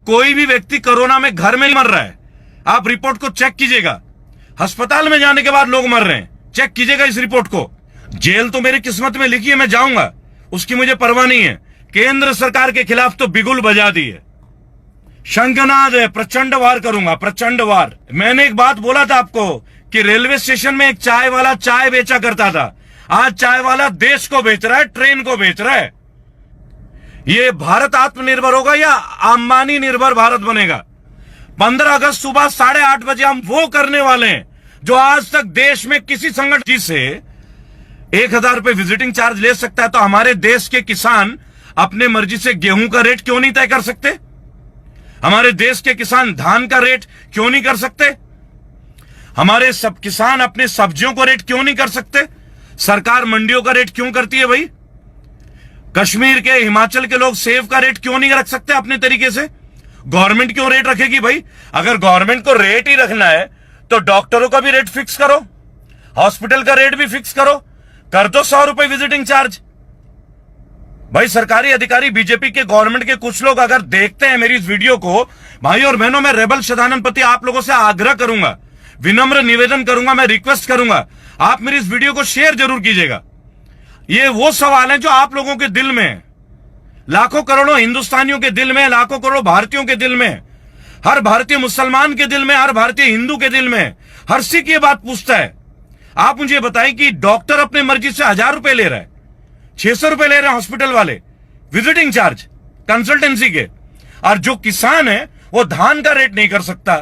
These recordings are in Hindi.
कोई भी व्यक्ति कोरोना में घर में नहीं मर रहा है। आप रिपोर्ट को चेक कीजिएगा। अस्पताल में जाने के बाद लोग मर रहे हैं, चेक कीजिएगा इस रिपोर्ट को। जेल तो मेरी किस्मत में लिखी है, मैं जाऊंगा, उसकी मुझे परवाह नहीं है। केंद्र सरकार के खिलाफ तो बिगुल बजा दी है, शंखनाद है, प्रचंड वार करूंगा, प्रचंड वार। मैंने एक बात बोला था आपको कि रेलवे स्टेशन में एक चाय वाला चाय बेचा करता था, आज चाय वाला देश को बेच रहा है, ट्रेन को बेच रहा है। ये भारत आत्मनिर्भर होगा या अंबानी निर्भर भारत बनेगा? 15 अगस्त सुबह 8:30 बजे हम वो करने वाले हैं जो आज तक देश में किसी संगठन से 1000 रुपए विजिटिंग चार्ज ले सकता है, तो हमारे देश के किसान अपने मर्जी से गेहूं का रेट क्यों नहीं तय कर सकते? हमारे देश के किसान धान का रेट क्यों नहीं कर सकते? हमारे सब किसान अपने सब्जियों को रेट क्यों नहीं कर सकते? सरकार मंडियों का रेट क्यों करती है भाई? कश्मीर के, हिमाचल के लोग सेब का रेट क्यों नहीं रख सकते अपने तरीके से? गवर्नमेंट क्यों रेट रखेगी भाई? अगर गवर्नमेंट को रेट ही रखना है तो डॉक्टरों का भी रेट फिक्स करो, हॉस्पिटल का रेट भी फिक्स करो, कर दो 100 रुपए विजिटिंग चार्ज। भाई सरकारी अधिकारी, बीजेपी के, गवर्नमेंट के कुछ लोग अगर देखते हैं मेरी इस वीडियो को, भाई और बहनों, मैं रेबल सदानंद पति आप लोगों से आग्रह करूंगा, विनम्र निवेदन करूंगा, मैं रिक्वेस्ट करूंगा, आप मेरी इस वीडियो को शेयर जरूर कीजिएगा। ये वो सवाल है जो आप लोगों के दिल में है, लाखों करोड़ों हिंदुस्तानियों के दिल में, लाखों करोड़ों भारतीयों के दिल में, हर भारतीय मुसलमान के दिल में, हर भारतीय हिंदू के दिल में, हर सिख ये बात पूछता है। आप मुझे बताइए कि डॉक्टर अपने मर्जी से 1000 रुपए ले रहा है, 600 रुपए ले रहे हैं हॉस्पिटल वाले विजिटिंग चार्ज कंसल्टेंसी के, और जो किसान है वो धान का रेट नहीं कर सकता,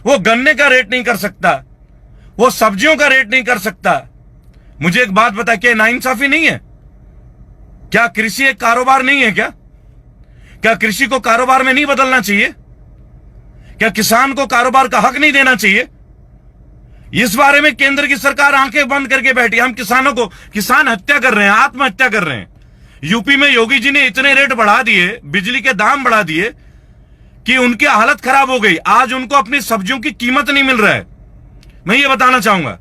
वो गन्ने का रेट नहीं कर सकता, वो सब्जियों का रेट नहीं कर सकता। मुझे एक बात बता, क्या नाइंसाफी नहीं है? क्या कृषि एक कारोबार नहीं है? क्या कृषि को कारोबार में नहीं बदलना चाहिए? क्या किसान को कारोबार का हक नहीं देना चाहिए? इस बारे में केंद्र की सरकार आंखें बंद करके बैठी। हम किसानों को, किसान हत्या कर रहे हैं, आत्महत्या कर रहे हैं। यूपी में योगी जी ने इतने रेट बढ़ा दिए, बिजली के दाम बढ़ा दिए कि उनकी हालत खराब हो गई। आज उनको अपनी सब्जियों की कीमत नहीं मिल रहा है, मैं ये बताना चाहूंगा।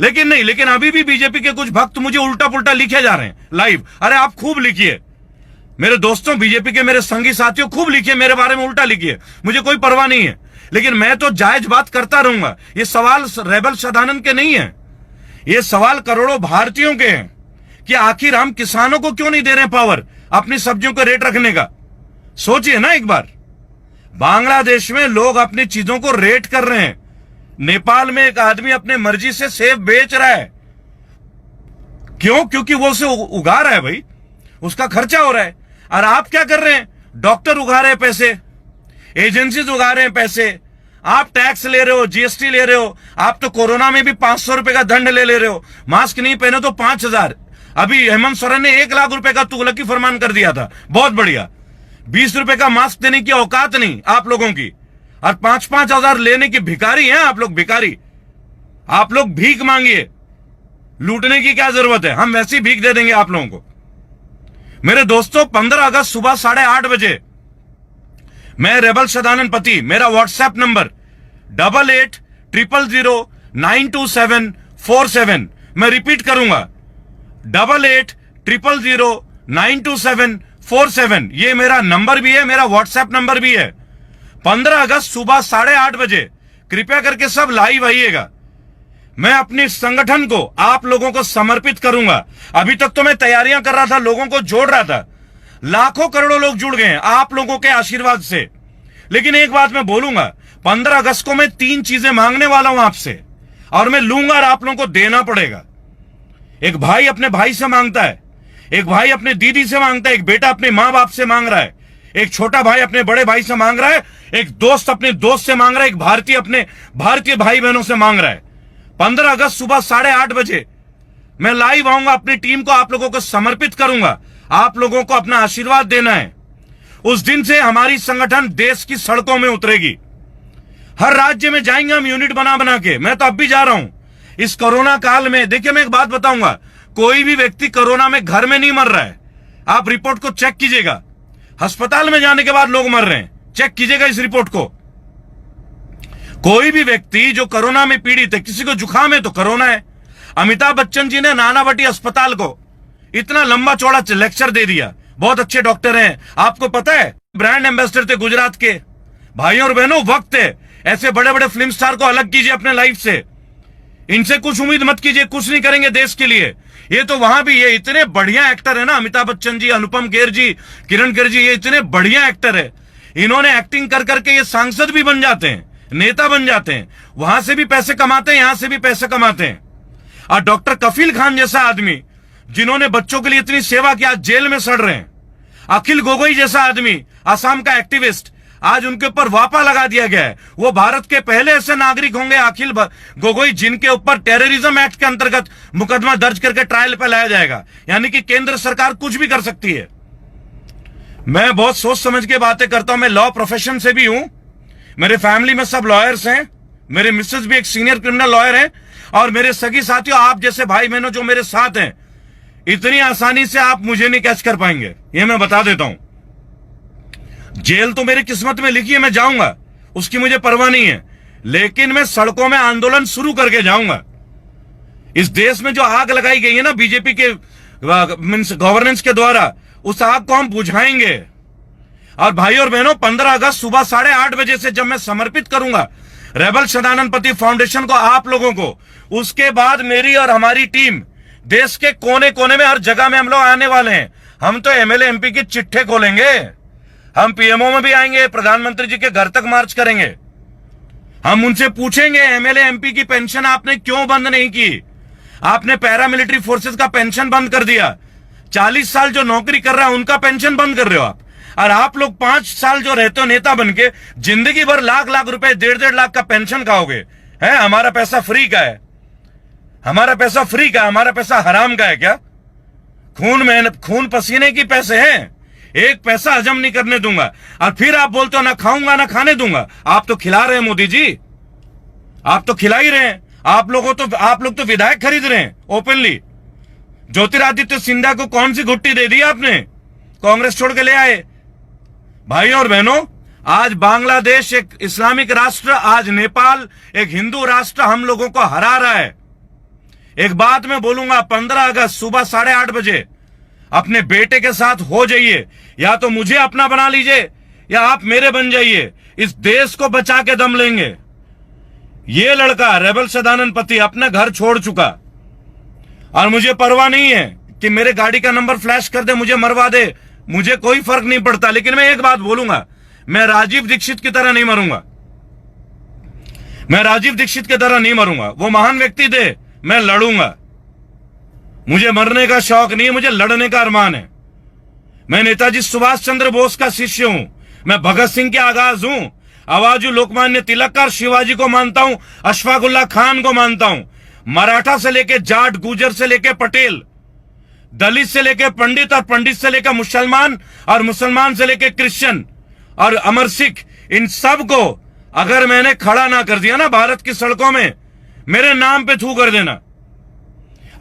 लेकिन अभी भी बीजेपी के कुछ भक्त मुझे उल्टा पुल्टा लिखे जा रहे हैं लाइव। अरे आप खूब लिखिए मेरे दोस्तों, बीजेपी के मेरे संगी साथियों, खूब लिखिए, मेरे बारे में उल्टा लिखिए, मुझे कोई परवाह नहीं है। लेकिन मैं तो जायज बात करता रहूंगा। ये सवाल रेबल सदानंद के नहीं है, ये सवाल करोड़ों भारतीयों के हैं कि आखिर हम किसानों को क्यों नहीं दे रहे पावर अपनी सब्जियों का रेट रखने का। सोचिए ना एक बार, बांग्लादेश में लोग अपनी चीजों को रेट कर रहे हैं, नेपाल में एक आदमी अपने मर्जी से सेब बेच रहा है। क्यों? क्योंकि वो उसे उगा रहा है भाई, उसका खर्चा हो रहा है। और आप क्या कर रहे हैं? डॉक्टर उगा रहे हैं पैसे, एजेंसीज उगा रहे हैं पैसे, आप टैक्स ले रहे हो, जीएसटी ले रहे हो। आप तो कोरोना में भी 500 रुपए का दंड ले रहे हो, मास्क नहीं पहने तो 5000। अभी हेमंत सोरेन ने 1 लाख रुपए का तुगलकी फरमान कर दिया था, बहुत बढ़िया। 20 रुपए का मास्क देने की औकात नहीं आप लोगों की, और 5-5 हजार लेने की भिखारी हैं आप लोग, भिखारी। आप लोग भीख मांगिए, लूटने की क्या जरूरत है, हम वैसी भीख दे देंगे आप लोगों को। मेरे दोस्तों, 15 अगस्त सुबह 8:30 बजे मैं रेबल सदानंद पति, मेरा व्हाट्सएप नंबर 8800092747, मैं रिपीट करूंगा 8800092747, ये मेरा नंबर भी है, मेरा व्हाट्सएप नंबर भी है। 15 अगस्त सुबह 8:30 बजे कृपया करके सब लाइव आइएगा। मैं अपने संगठन को आप लोगों को समर्पित करूंगा। अभी तक तो मैं तैयारियां कर रहा था, लोगों को जोड़ रहा था, लाखों करोड़ों लोग जुड़ गए हैं आप लोगों के आशीर्वाद से। लेकिन एक बात मैं बोलूंगा, 15 अगस्त को मैं 3 चीजें मांगने वाला हूं आपसे, और मैं लूंगा और आप लोगों को देना पड़ेगा। एक भाई अपने भाई से मांगता है, एक भाई अपने दीदी से मांगता है, एक बेटा अपने मां बाप से मांग रहा है, एक छोटा भाई अपने बड़े भाई से मांग रहा है, एक दोस्त अपने दोस्त से मांग रहा है, एक भारतीय अपने भारतीय भाई बहनों से मांग रहा है। 15 अगस्त सुबह 8:30 बजे मैं लाइव आऊंगा, अपनी टीम को आप लोगों को समर्पित करूंगा, आप लोगों को अपना आशीर्वाद देना है। उस दिन से हमारी संगठन देश की सड़कों में उतरेगी, हर राज्य में जाएंगे हम यूनिट बना बना के। मैं तो अब भी जा रहा हूं इस कोरोना काल में। देखिए मैं एक बात बताऊंगा, कोई भी व्यक्ति कोरोना में घर में नहीं मर रहा है। आप रिपोर्ट को चेक कीजिएगा, अस्पताल में जाने के बाद लोग मर रहे हैं, चेक कीजिएगा इस रिपोर्ट को। कोई भी व्यक्ति जो कोरोना में पीड़ित है, किसी को जुकाम है तो कोरोना है। अमिताभ बच्चन जी ने नानावटी अस्पताल को इतना लंबा चौड़ा लेक्चर दे दिया, बहुत अच्छे डॉक्टर हैं। आपको पता है ब्रांड एम्बेसडर थे गुजरात के। भाइयों और बहनों, वक्त है, ऐसे बड़े बड़े फिल्म स्टार को अलग कीजिए अपने लाइफ से। इनसे कुछ उम्मीद मत कीजिए, कुछ नहीं करेंगे देश के लिए। ये तो वहां भी ये इतने बढ़िया एक्टर है ना, अमिताभ बच्चन जी, अनुपम खेर जी, किरण खेर जी, ये इतने बढ़िया एक्टर है। इन्होंने एक्टिंग कर करके ये सांसद भी बन जाते हैं, नेता बन जाते हैं, वहां से भी पैसे कमाते हैं, यहां से भी पैसे कमाते हैं। और डॉक्टर कफील खान जैसा आदमी जिन्होंने बच्चों के लिए इतनी सेवा की, आज जेल में सड़ रहे हैं। अखिल गोगोई जैसा आदमी, असम का एक्टिविस्ट, आज उनके ऊपर वापा लगा दिया गया है। वो भारत के पहले ऐसे नागरिक होंगे, अखिल गोगोई, जिनके ऊपर टेररिज्म एक्ट के अंतर्गत मुकदमा दर्ज करके ट्रायल पे लाया जाएगा। यानी कि केंद्र सरकार कुछ भी कर सकती है। मैं बहुत सोच समझ के बातें करता हूं। मैं लॉ प्रोफेशन से भी हूं, मेरे फैमिली में सब लॉयर्स हैं, मेरे मिसेस भी एक सीनियर क्रिमिनल लॉयर हैं, और मेरे सगी साथियों, आप जैसे भाई बहनों जो मेरे साथ हैं, इतनी आसानी से आप मुझे नहीं कैच कर पाएंगे, ये मैं बता देता हूं। जेल तो मेरी किस्मत में लिखी है, मैं जाऊंगा, उसकी मुझे परवाह नहीं है, लेकिन मैं सड़कों में आंदोलन शुरू करके जाऊंगा। इस देश में जो आग लगाई गई है ना बीजेपी के गवर्नेंस के द्वारा, उस आग को हम बुझाएंगे। और भाई और बहनों, 15 अगस्त सुबह 8:30 बजे से जब मैं समर्पित करूंगा रेबल सदानंद पति फाउंडेशन को आप लोगों को, उसके बाद मेरी और हमारी टीम देश के कोने कोने में हर जगह में हम लोग आने वाले हैं। हम तो एमएलए एमपी के चिट्ठे खोलेंगे, हम पीएमओ में भी आएंगे, प्रधानमंत्री जी के घर तक मार्च करेंगे। हम उनसे पूछेंगे, एमएलए एमपी की पेंशन आपने क्यों बंद नहीं की? आपने पैरामिलिट्री फोर्सेस का पेंशन बंद कर दिया। 40 साल जो नौकरी कर रहा है उनका पेंशन बंद कर रहे हो आप। और आप लोग 5 साल जो रहते हो नेता बन के, जिंदगी भर लाख लाख रुपए, 1.5 लाख का पेंशन खाओगे। है हमारा पैसा फ्री का है, हमारा पैसा फ्री का, हमारा पैसा हराम का है क्या? खून मेहनत, खून पसीने की पैसे हैं, एक पैसा हजम नहीं करने दूंगा। और फिर आप बोलते हो ना खाऊंगा ना खाने दूंगा। आप तो खिला रहे हैं मोदी जी, आप तो खिला ही रहे हैं। आप लोग तो विधायक खरीद रहे हैं ओपनली। ज्योतिरादित्य सिंधिया को कौन सी घुट्टी दे दी आपने? कांग्रेस छोड़ के ले आए। भाइयों और बहनों, आज बांग्लादेश एक इस्लामिक राष्ट्र, आज नेपाल एक हिंदू राष्ट्र हम लोगों को हरा रहा है। एक बात मैं बोलूंगा, 15 अगस्त सुबह 8:30 बजे अपने बेटे के साथ हो जाइए, या तो मुझे अपना बना लीजिए या आप मेरे बन जाइए। इस देश को बचा के दम लेंगे। ये लड़का रेबल सदानंद पति अपना घर छोड़ चुका, और मुझे परवाह नहीं है कि मेरे गाड़ी का नंबर फ्लैश कर दे, मुझे मरवा दे, मुझे कोई फर्क नहीं पड़ता। लेकिन मैं एक बात बोलूंगा, मैं राजीव दीक्षित की तरह नहीं मरूंगा। मैं राजीव दीक्षित की तरह नहीं मरूंगा। वो महान व्यक्ति थे, मैं लड़ूंगा। मुझे मरने का शौक नहीं है, मुझे लड़ने का अरमान है। मैं नेताजी सुभाष चंद्र बोस का शिष्य हूं, मैं भगत सिंह के आगाज हूं, आवाजू लोकमान्य तिलक और शिवाजी को मानता हूं, अशफाकुल्ला खान को मानता हूं। मराठा से लेके जाट, गुजर से लेके पटेल, दलित से लेके पंडित, और पंडित से लेकर मुसलमान, और मुसलमान से लेके क्रिश्चियन और अमर सिख, इन सब को अगर मैंने खड़ा ना कर दिया ना भारत की सड़कों में, मेरे नाम पे थू कर देना।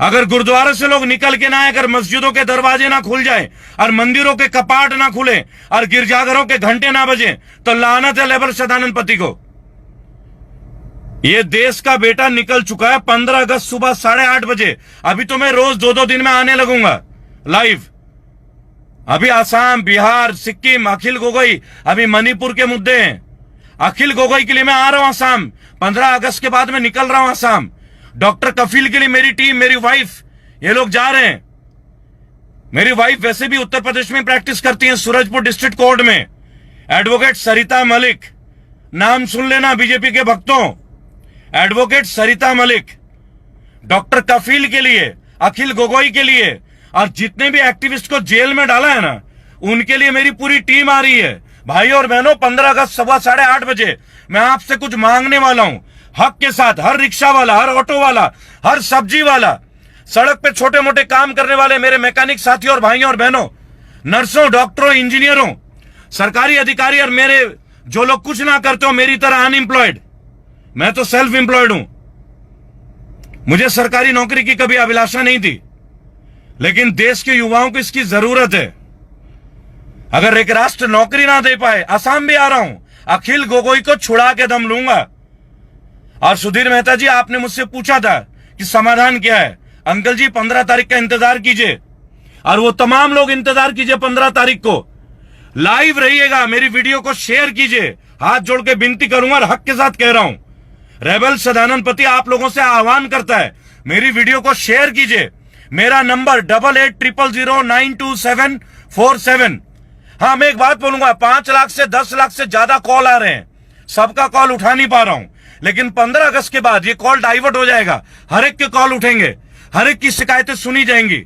अगर गुरुद्वारे से लोग निकल के ना आए, अगर मस्जिदों के दरवाजे ना खुल जाए, और मंदिरों के कपाट ना खुले, और गिरजाघरों के घंटे ना बजे, तो लानत है रेबल सदानंद पति को। ये देश का बेटा निकल चुका है। 15 अगस्त सुबह 8:30 बजे। अभी तो मैं रोज 2-2 दिन में आने लगूंगा लाइव। अभी आसाम, बिहार, सिक्किम, अखिल गोगोई, अभी मणिपुर के मुद्दे हैं। अखिल गोगोई के लिए मैं आ रहा हूं आसाम, 15 अगस्त के बाद मैं निकल रहा हूं आसाम। डॉक्टर कफील के लिए मेरी टीम, मेरी वाइफ, ये लोग जा रहे हैं। मेरी वाइफ वैसे भी उत्तर प्रदेश में प्रैक्टिस करती है, सूरजपुर डिस्ट्रिक्ट कोर्ट में। एडवोकेट सरिता मलिक, नाम सुन लेना बीजेपी के भक्तों, एडवोकेट सरिता मलिक। डॉक्टर कफील के लिए, अखिल गोगोई के लिए, और जितने भी एक्टिविस्ट को जेल में डाला है ना, उनके लिए मेरी पूरी टीम आ रही है। भाई और बहनों, 15 अगस्त सुबह 8:30 बजे मैं आपसे कुछ मांगने वाला हूं, हक के साथ। हर रिक्शा वाला, हर ऑटो वाला, हर सब्जी वाला, सड़क पे छोटे मोटे काम करने वाले मेरे मैकेनिक साथियों और भाइयों और बहनों, नर्सों, डॉक्टरों, इंजीनियरों, सरकारी अधिकारी, और मेरे जो लोग कुछ ना करते हो मेरी तरह अनएम्प्लॉयड, मैं तो सेल्फ एम्प्लॉयड हूं। मुझे सरकारी नौकरी की कभी अभिलाषा नहीं थी, लेकिन देश के युवाओं को इसकी जरूरत है। अगर एक राष्ट्र नौकरी ना दे पाए, असम भी आ रहा हूं, अखिल गोगोई को छुड़ा के दम लूंगा। और सुधीर मेहता जी, आपने मुझसे पूछा था कि समाधान क्या है। अंकल जी, 15 तारीख का इंतजार कीजिए, और वो तमाम लोग इंतजार कीजिए 15 तारीख को। लाइव रहिएगा, मेरी वीडियो को शेयर कीजिए, हाथ जोड़ के विनती करूंगा और हक के साथ कह रहा हूं। रेबल सदानंद पति आप लोगों से आह्वान करता है, मेरी वीडियो को शेयर कीजिए। मेरा नंबर 8800092747। हाँ, मैं एक बात बोलूंगा, 5 लाख से 10 लाख से ज्यादा कॉल आ रहे हैं, सबका कॉल उठा नहीं पा रहा हूं, लेकिन 15 अगस्त के बाद ये कॉल डाइवर्ट हो जाएगा, हर एक के कॉल उठेंगे, हर एक की शिकायतें सुनी जाएंगी।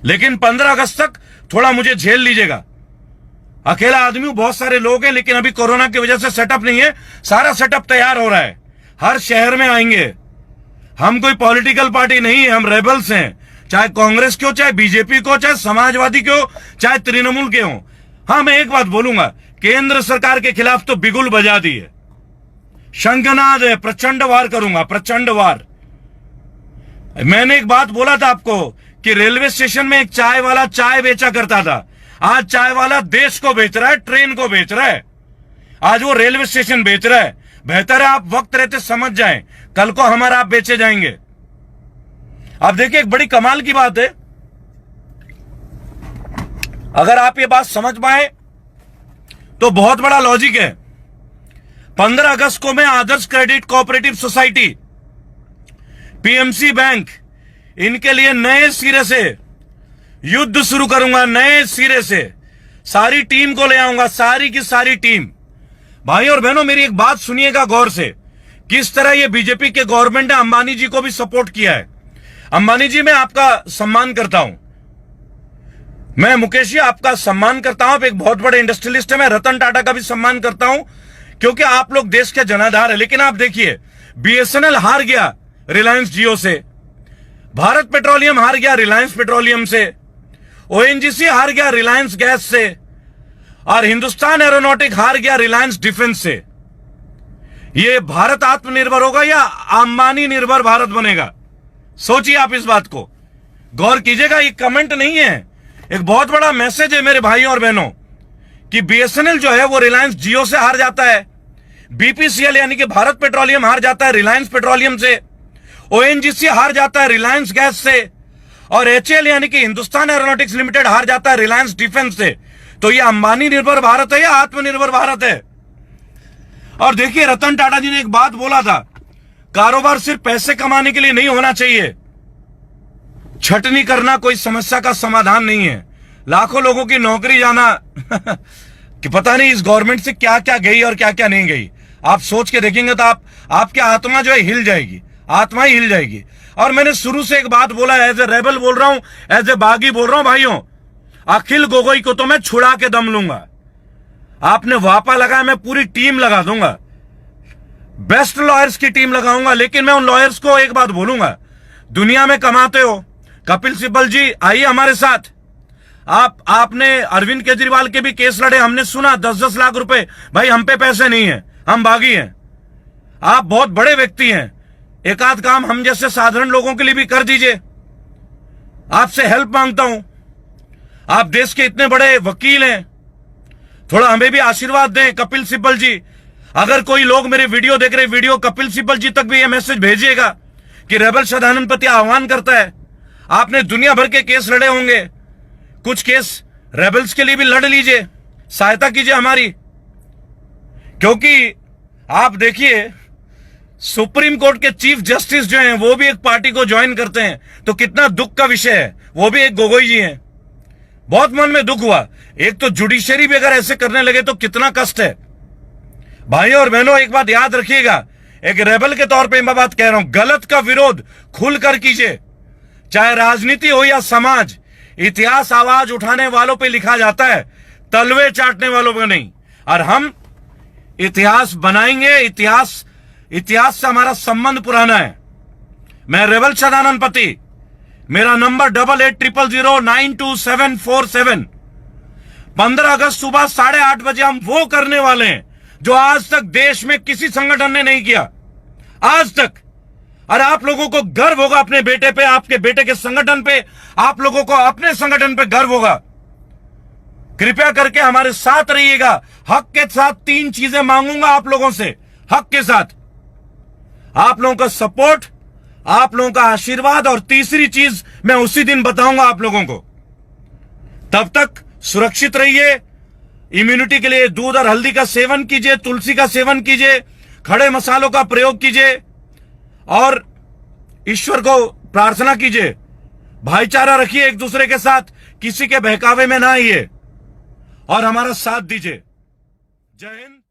लेकिन 15 अगस्त तक थोड़ा मुझे झेल लीजिएगा। अकेला आदमी हूं, बहुत सारे लोग हैं, लेकिन अभी कोरोना की वजह से सेटअप नहीं है, सारा सेटअप तैयार हो रहा है, हर शहर में आएंगे। हम कोई पॉलिटिकल पार्टी नहीं है, हम रेबल्स हैं, चाहे कांग्रेस के हो, चाहे बीजेपी को, चाहे समाजवादी के हो, चाहे तृणमूल के हो। हाँ, मैं एक बात बोलूंगा, केंद्र सरकार के खिलाफ तो बिगुल बजा दी है, शंखनाद है, प्रचंड वार करूंगा, प्रचंड वार। मैंने एक बात बोला था आपको कि रेलवे स्टेशन में एक चाय वाला चाय बेचा करता था, आज चाय वाला देश को बेच रहा है, ट्रेन को बेच रहा है, आज वो रेलवे स्टेशन बेच रहा है। बेहतर है आप वक्त रहते समझ जाएं, कल को हमारा आप बेचे जाएंगे। अब देखिए, एक बड़ी कमाल की बात है, अगर आप ये बात समझ पाए तो बहुत बड़ा लॉजिक है। 15 अगस्त को मैं Adarsh credit cooperative society, PMC bank, इनके लिए नए सिरे से युद्ध शुरू करूंगा, नए सिरे से सारी टीम को ले आऊंगा, सारी की सारी टीम। भाई और बहनों, मेरी एक बात सुनिएगा गौर से, किस तरह ये बीजेपी के गवर्नमेंट ने अंबानी जी को भी सपोर्ट किया है। अंबानी जी, मैं आपका सम्मान करता हूं, मैं मुकेश जी आपका सम्मान करता हूं, आप एक बहुत बड़े इंडस्ट्रियलिस्ट है। मैं रतन टाटा का भी सम्मान करता हूं, क्योंकि आप लोग देश के जनाधार है। लेकिन आप देखिए, बीएसएनएल हार गया रिलायंस जियो से, भारत पेट्रोलियम हार गया रिलायंस पेट्रोलियम से, ओएनजीसी हार गया रिलायंस गैस से, और हिंदुस्तान एरोनॉटिक हार गया रिलायंस डिफेंस से। ये भारत आत्मनिर्भर होगा या अंबानी निर्भर भारत बनेगा? सोचिए आप इस बात को, गौर कीजिएगा। ये कमेंट नहीं है, एक बहुत बड़ा मैसेज है मेरे भाइयों और बहनों, कि बीएसएनएल जो है वो रिलायंस जियो से हार जाता है, बीपीसीएल यानी कि भारत पेट्रोलियम हार जाता है रिलायंस पेट्रोलियम से, ओएनजीसी हार जाता है रिलायंस गैस से, और एचएल यानी कि हिंदुस्तान एरोनॉटिक्स लिमिटेड हार जाता है रिलायंस डिफेंस से। तो ये अंबानी निर्भर भारत है या आत्मनिर्भर भारत है? और देखिए, रतन टाटा जी ने एक बात बोला था, कारोबार सिर्फ पैसे कमाने के लिए नहीं होना चाहिए, छटनी करना कोई समस्या का समाधान नहीं है। लाखों लोगों की नौकरी जाना कि पता नहीं इस गवर्नमेंट से क्या क्या गई और क्या क्या नहीं गई। आप सोच के देखेंगे तो आपकी आत्मा जो है हिल जाएगी, आत्मा ही हिल जाएगी। और मैंने शुरू से एक बात बोला, एज ए रेबल बोल रहा हूं, एज ए बागी बोल रहा हूं, भाइयों, अखिल गोगोई को तो मैं छुड़ा के दम लूंगा। आपने वापा लगाया, मैं पूरी टीम लगा दूंगा, बेस्ट लॉयर्स की टीम लगाऊंगा। लेकिन मैं उन लॉयर्स को एक बात बोलूंगा, दुनिया में कमाते हो, कपिल सिब्बल जी आइए हमारे साथ। आपने अरविंद केजरीवाल के भी केस लड़े, हमने सुना 10-10 लाख रुपए। भाई हम पे पैसे नहीं है, हम बागी हैं, आप बहुत बड़े व्यक्ति हैं, एक आध काम हम जैसे साधारण लोगों के लिए भी कर दीजिए, आपसे हेल्प मांगता हूं। आप देश के इतने बड़े वकील हैं, थोड़ा हमें भी आशीर्वाद दें। कपिल सिब्बल जी, अगर कोई लोग मेरे वीडियो देख रहे, वीडियो कपिल सिब्बल जी तक भी ये मैसेज भेजिएगा कि रेबल सदानंद पति आह्वान करता है, आपने दुनिया भर के केस लड़े होंगे, कुछ केस रेबल्स के लिए भी लड़ लीजिए, सहायता कीजिए हमारी। क्योंकि आप देखिए, सुप्रीम कोर्ट के चीफ जस्टिस जो हैं वो भी एक पार्टी को ज्वाइन करते हैं, तो कितना दुख का विषय है, वो भी एक गोगोई जी हैं। बहुत मन में दुख हुआ, एक तो जुडिशरी भी अगर ऐसे करने लगे तो कितना कष्ट है। भाइयों और बहनों, एक बात याद रखिएगा, एक रेबल के तौर पे मैं बात कह रहा हूं, गलत का विरोध खुलकर कीजिए, चाहे राजनीति हो या समाज। इतिहास आवाज उठाने वालों पे लिखा जाता है, तलवे चाटने वालों पे नहीं। और हम इतिहास बनाएंगे, इतिहास से हमारा संबंध पुराना है। मैं रेबल सदानंद पति, मेरा नंबर 8800092747। 15 अगस्त सुबह 8:30 बजे हम वो करने वाले हैं जो आज तक देश में किसी संगठन ने नहीं किया, आज तक। और आप लोगों को गर्व होगा अपने बेटे पे, आपके बेटे के संगठन पे, आप लोगों को अपने संगठन पे गर्व होगा। कृपया करके हमारे साथ रहिएगा। हक के साथ 3 चीजें मांगूंगा आप लोगों से, हक के साथ आप लोगों का सपोर्ट, आप लोगों का आशीर्वाद, और तीसरी चीज मैं उसी दिन बताऊंगा आप लोगों को। तब तक सुरक्षित रहिए, इम्यूनिटी के लिए दूध और हल्दी का सेवन कीजिए, तुलसी का सेवन कीजिए, खड़े मसालों का प्रयोग कीजिए और ईश्वर को प्रार्थना कीजिए। भाईचारा रखिए एक दूसरे के साथ, किसी के बहकावे में ना आइए और हमारा साथ दीजिए। जय हिंद।